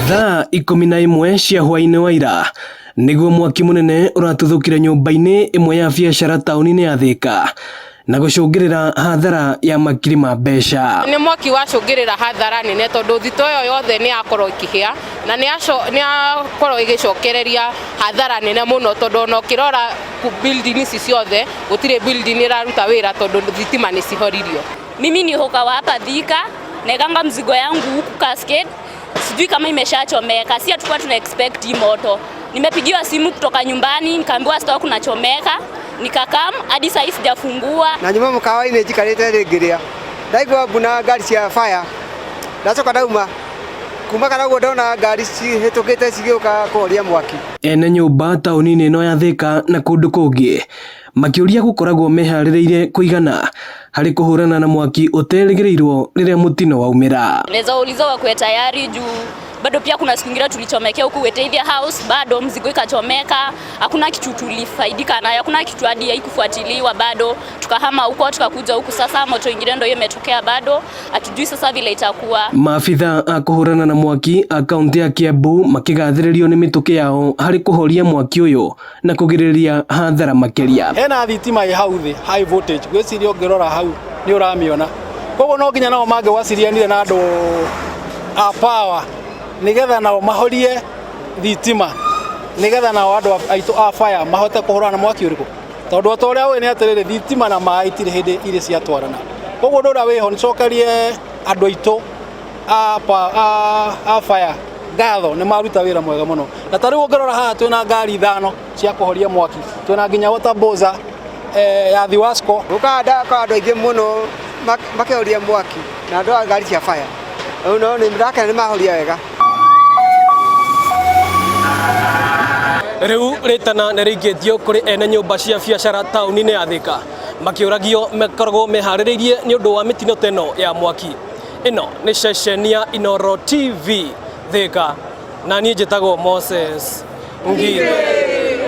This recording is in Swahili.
Thaa 11 cia hwaini wa ira niguo mwaki munene uratuthukire nyumba-ini imwe ya biashara tauni-ini ya Thika na gucungirira hathara ya makiri ma mbeca. Ni mwaki wacungirira hathara nene tondu thito yo yothe ni akorwo ikihia na ni akorwo igicokereria hathara nene muno tondu no kirora building ici ciothe gutire building iraruta wira tondu thitima ni cihoririo. Mimi ni hoka wa hapa Thika, neganga mzigo yangu huku Cascade. Sijui kama imeshachomeka, si hatukuwa tuna expect hii moto. Nimepigiwa simu kutoka nyumbani, nikaambiwa stock kunachomeka, nikakam hadi sasa sijafungua. Na nyuma mkawa ine jikarete regeria. Ndaigwa buna gari cia fire. Ndacoka ndauma. Kuma kana ndona gari cihetũkĩte cigĩũka kũhoria mwaki. Ene nyũmba taũni-inĩ ĩno ya Thika na kũndũ kũngĩ makĩũria gũkoragwo meharĩrĩire kũigana harĩ kũhũrana na mwaki ũterĩgĩrĩirwo rĩrĩa mũtino waumĩra. Naweza uliza wakwe tayari juu bado pia kuna siku nyingine tulichomekea huku Wetevia House, bado mzigo ikachomeka, hakuna kitu tulifaidika nayo, hakuna kitu hadi haikufuatiliwa bado. Tukahama huko tukakuja huku, sasa moto ingine ndio imetokea, bado hatujui sasa vile itakuwa. Maafitha a kũhũrana na mwaki a kaunti ya Kiambu makigathĩrĩrio nĩ mĩtũkĩ yao harĩ kũhoria mwaki ũyũ na kũgirĩrĩria hathara makĩria. Hena thitima ĩ hau thĩ, high voltage, gwĩciria ũngĩrora hau nĩ ũramĩona. Koguo no nginya nao mangĩwacirianire na andũ a power nigetha nao mahorie thitima, nigetha nao andũ aitũ a fire mahote kũhũrana na mwaki ũrĩkũ, tondũ o ta ũrĩa wĩ nĩ atĩrĩrĩ thitima na maĩ itirĩ hĩndĩ irĩ ciatwarana. Koguo ũndũ ũrĩa wĩho nĩcokerie andũ aitũ a fire ngatho nĩ maruta wĩra mwega mũno. Na ta rĩu ũngĩrora haha twĩna ngari 5 cia kũhoria mwaki, twĩna nginya water boza ya Thiwasco. Gũkanda kwa andũ aingĩ mũno makĩhoria mwaki na andũ a ngari cia fire. No nĩ ndakena nĩ mahoria wega. Riu ritana nĩ rĩingĩtio kũrĩ ene nyũmba cia biacara taũni-inĩ ya Thika makĩũragio makoragwo meharĩrĩirie nĩ ũndũ wa mĩtino teno ya mwaki. Ĩno nĩ ceceni ya Inooro TV Thika na niĩ njĩtagwo Moses Ngire.